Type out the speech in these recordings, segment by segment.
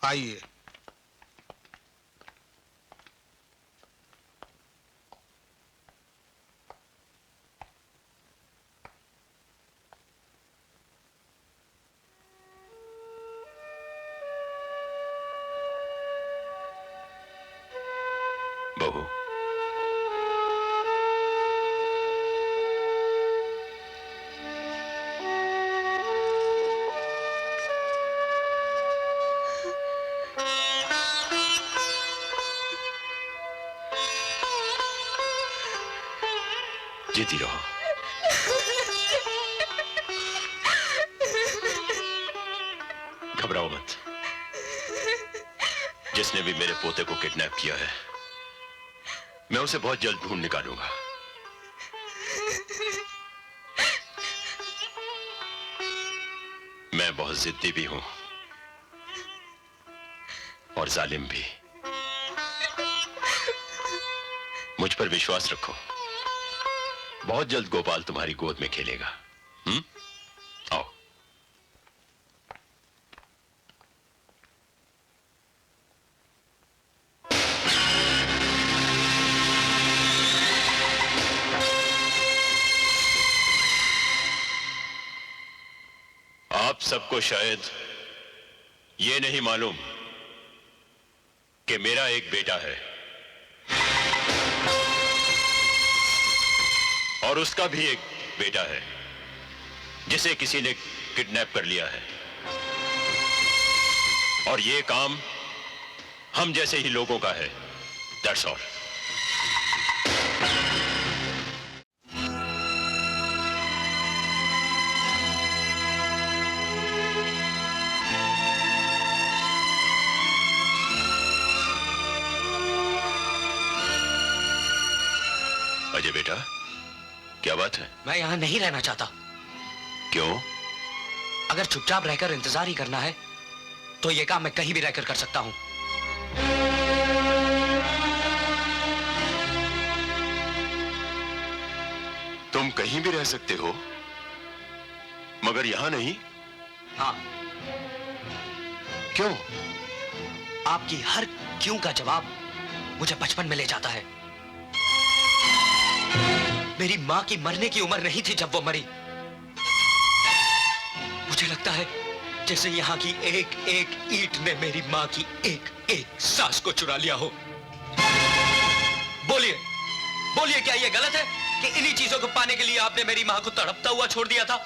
आइए। बहू, जीती रहो। घबराओ मत। जिसने भी मेरे पोते को किडनैप किया है, मैं उसे बहुत जल्द ढूंढ निकालूंगा। मैं बहुत जिद्दी भी हूं और जालिम भी। मुझ पर विश्वास रखो, बहुत जल्द गोपाल तुम्हारी गोद में खेलेगा। आओ। आप सबको शायद ये नहीं मालूम कि मेरा एक बेटा है और उसका भी एक बेटा है जिसे किसी ने किडनैप कर लिया है। और ये काम हम जैसे ही लोगों का है। That's all. अजय बेटा, क्या बात है? मैं यहां नहीं रहना चाहता। क्यों? अगर चुपचाप रहकर इंतजार ही करना है तो यह काम मैं कहीं भी रहकर कर सकता हूं। तुम कहीं भी रह सकते हो, मगर यहां नहीं? हाँ। क्यों? आपकी हर क्यों का जवाब मुझे बचपन में ले जाता है। मेरी मां की मरने की उम्र नहीं थी जब वो मरी। मुझे लगता है जैसे यहां की एक एक ईंट ने मेरी मां की एक एक सांस को चुरा लिया हो। बोलिए, बोलिए, क्या यह गलत है कि इन्हीं चीजों को पाने के लिए आपने मेरी मां को तड़पता हुआ छोड़ दिया था?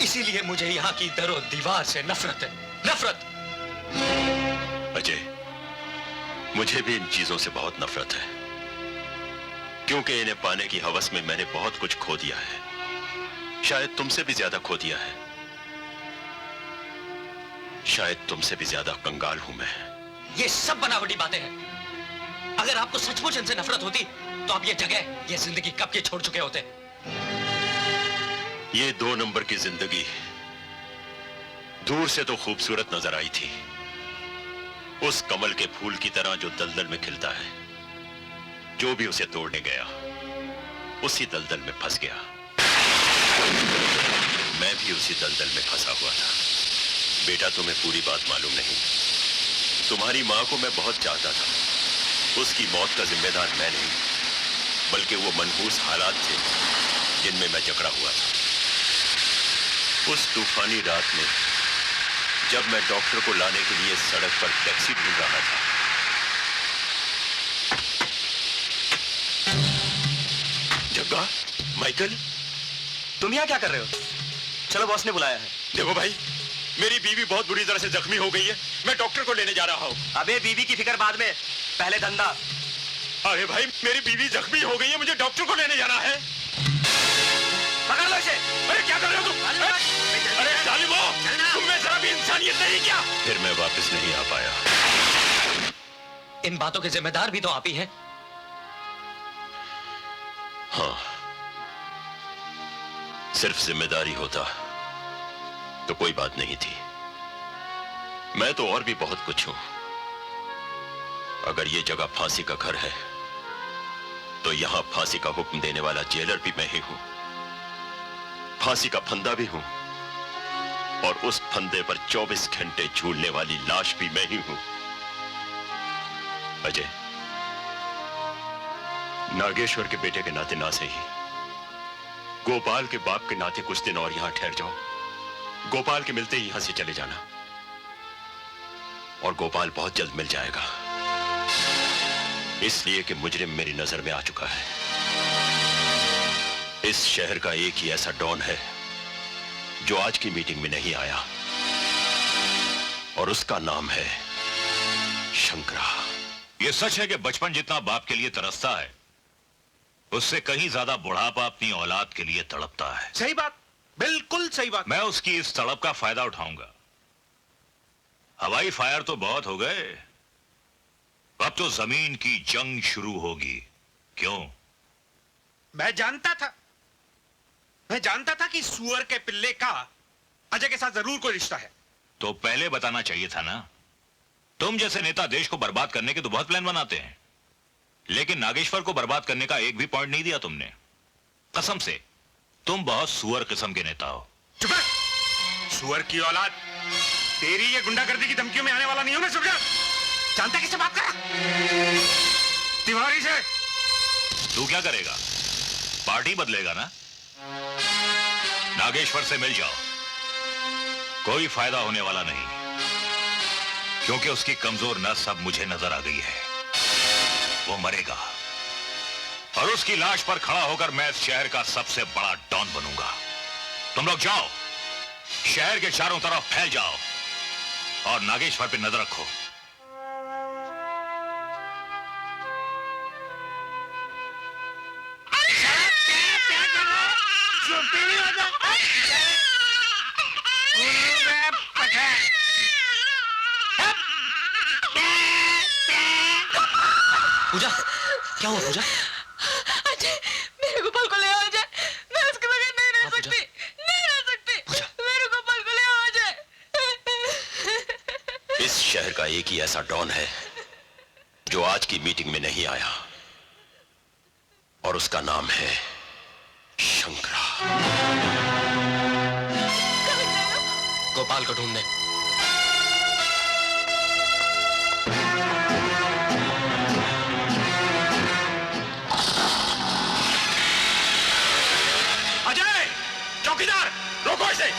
इसीलिए मुझे यहां की दरो दीवार से नफरत है, नफरत। अजय, मुझे भी इन चीजों से बहुत नफरत है, क्योंकि इन्हें पाने की हवस में मैंने बहुत कुछ खो दिया है। शायद तुमसे भी ज्यादा खो दिया है। शायद तुमसे भी ज्यादा कंगाल हूं मैं। ये सब बनावटी बातें हैं। अगर आपको सचमुच इनसे नफरत होती तो आप ये जगह, ये जिंदगी कब के छोड़ चुके होते। ये 2 नंबर की जिंदगी दूर से तो खूबसूरत नजर आई थी, उस कमल के फूल की तरह जो दलदल में खिलता है। जो भी उसे तोड़ने गया उसी दलदल में फंस गया। मैं भी उसी दलदल में फंसा हुआ था। बेटा, तुम्हें पूरी बात मालूम नहीं। तुम्हारी मां को मैं बहुत चाहता था। उसकी मौत का जिम्मेदार मैं नहीं, बल्कि वो मनहूस हालात थे जिनमें मैं जकड़ा हुआ था। उस तूफानी रात में जब मैं डॉक्टर को लाने के लिए सड़क पर टैक्सी ढूंढ रहा था, जग्गा, माइकल, तुम यहाँ क्या कर रहे हो? चलो, बॉस ने बुलाया है। देखो भाई, मेरी बीवी बहुत बुरी तरह से जख्मी हो गई है। मैं डॉक्टर को लेने जा रहा हूँ। अबे, बीवी की फिक्र बाद में, पहले धंधा। अरे भाई, मेरी बीवी जख्मी हो गई है, मुझे डॉक्टर को लेने जाना है। पकड़ लो इसे। अरे क्या कर रहे हो तुम? अरे जालिमो, तुम में जरा भी इंसानियत नहीं क्या? फिर मैं वापस नहीं आ पाया। इन बातों के जिम्मेदार भी तो आप ही हैं। हाँ, सिर्फ जिम्मेदारी होता तो कोई बात नहीं थी। मैं तो और भी बहुत कुछ हूं। अगर ये जगह फांसी का घर है तो यहां फांसी का हुक्म देने वाला जेलर भी मैं ही हूं, फांसी का फंदा भी हूं और उस फंदे पर 24 घंटे झूलने वाली लाश भी मैं ही हूं। अजय, नागेश्वर के बेटे के नाते ना सही, गोपाल के बाप के नाते कुछ दिन और यहां ठहर जाओ। गोपाल के मिलते ही यहां से चले जाना, और गोपाल बहुत जल्द मिल जाएगा, इसलिए कि मुजरिम मेरी नजर में आ चुका है। इस शहर का एक ही ऐसा डॉन है जो आज की मीटिंग में नहीं आया, और उसका नाम है शंकरा। यह सच है कि बचपन जितना बाप के लिए तरसता है, उससे कहीं ज्यादा बुढ़ापा अपनी औलाद के लिए तड़पता है। सही बात, बिल्कुल सही बात। मैं उसकी इस तड़प का फायदा उठाऊंगा। हवाई फायर तो बहुत हो गए, अब तो जमीन की जंग शुरू होगी। क्यों? मैं जानता था कि सुअर के पिल्ले का अजय के साथ जरूर कोई रिश्ता है। तो पहले बताना चाहिए था ना। तुम जैसे नेता देश को बर्बाद करने के तो बहुत प्लान बनाते हैं, लेकिन नागेश्वर को बर्बाद करने का एक भी पॉइंट नहीं दिया तुमने। कसम से तुम बहुत सुअर किस्म के नेता हो। चुप रह! सुअर की औलाद, तेरी ये गुंडागर्दी की धमकियों में आने वाला नहीं हूं मैं। सुन, जानता किससे बात कर? तिवारी से। तू क्या करेगा? पार्टी बदलेगा ना? नागेश्वर से मिल जाओ, कोई फायदा होने वाला नहीं, क्योंकि उसकी कमजोर नस अब मुझे नजर आ गई है। वो मरेगा, और उसकी लाश पर खड़ा होकर मैं इस शहर का सबसे बड़ा डॉन बनूंगा। तुम लोग जाओ, शहर के चारों तरफ फैल जाओ, और नागेश्वर पे नजर रखो। पूजा, क्या हुआ पूजा? अजय, मेरे गोपाल को ले आओ अजय। मैं उसके बगैर नहीं रह सकती, नहीं रह सकती। मेरे गोपाल को ले आओ अजय। इस शहर का एक ही ऐसा डॉन है जो आज की मीटिंग में नहीं आया, और उसका नाम है शंकरा। गोपाल को ढूंढने। अजय, चौकीदार, रोको इसे।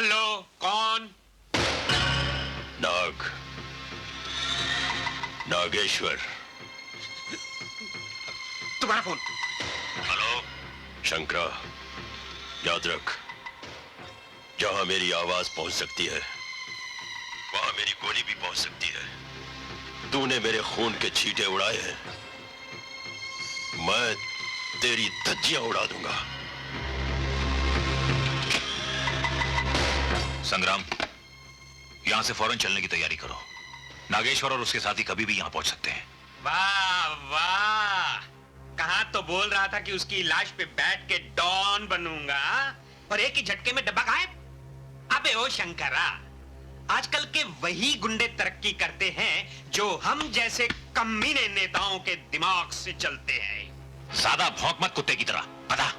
हेलो, कौन? नागेश्वर। तुम्हारा फोन। हेलो शंकरा, याद रख, जहां मेरी आवाज पहुंच सकती है वहां मेरी गोली भी पहुंच सकती है। तूने मेरे खून के छींटे उड़ाए हैं, मैं तेरी धज्जियां उड़ा दूंगा। संग्राम, यहां से फौरन चलने की तैयारी करो। नागेश्वर और उसके साथी कभी भी यहां पहुंच सकते हैं। वाह वाह, कहा तो बोल रहा था कि उसकी लाश पे बैठ के डॉन बनूंगा, और एक ही झटके में डब्बा गायब। अबे ओ शंकरा, आजकल के वही गुंडे तरक्की करते हैं जो हम जैसे कमीने नेताओं के दिमाग से चलते हैं। ज्यादा भौंक मत कुत्ते की तरह। पता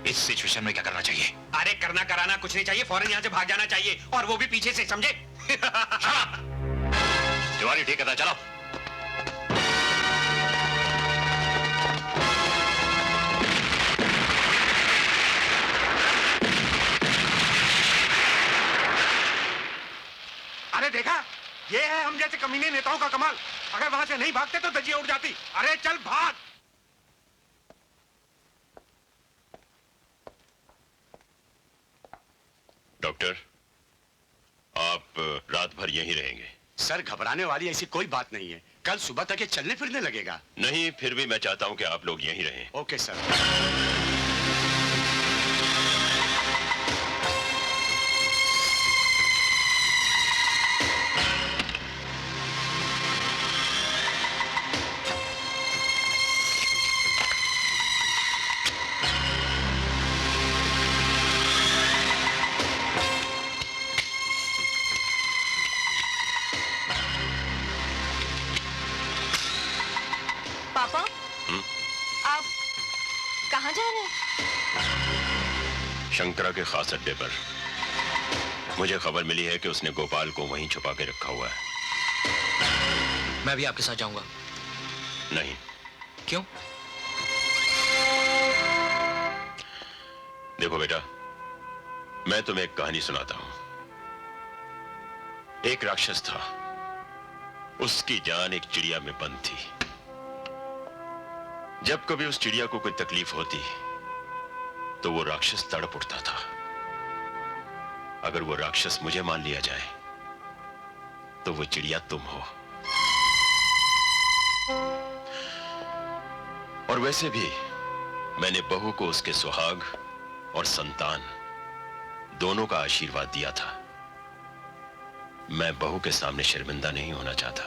इस सिचुएशन में क्या करना चाहिए? अरे करना कराना कुछ नहीं चाहिए, फौरन यहां से भाग जाना चाहिए, और वो भी पीछे से, समझे? तिवारी ठेकेदार, चलो। अरे देखा, ये है हम जैसे कमीने नेताओं का कमाल। अगर वहां से नहीं भागते तो धज्जियां उड़ जाती। अरे चल भाग। डॉक्टर, आप रात भर यहीं रहेंगे? सर, घबराने वाली ऐसी कोई बात नहीं है, कल सुबह तक ये चलने फिरने लगेगा। नहीं, फिर भी मैं चाहता हूं कि आप लोग यहीं रहें। Okay sir. पापा, आप कहाँ जा रहे हैं? शंकरा के खास अड्डे पर। मुझे खबर मिली है कि उसने गोपाल को वहीं छुपा के रखा हुआ है। मैं भी आपके साथ जाऊंगा। नहीं। क्यों? देखो बेटा, मैं तुम्हें एक कहानी सुनाता हूं। एक राक्षस था, उसकी जान एक चिड़िया में बंद थी। जब कभी उस चिड़िया को कोई तकलीफ होती तो वो राक्षस तड़प उठता था। अगर वो राक्षस मुझे मान लिया जाए तो वो चिड़िया तुम हो। और वैसे भी मैंने बहू को उसके सुहाग और संतान दोनों का आशीर्वाद दिया था। मैं बहू के सामने शर्मिंदा नहीं होना चाहता।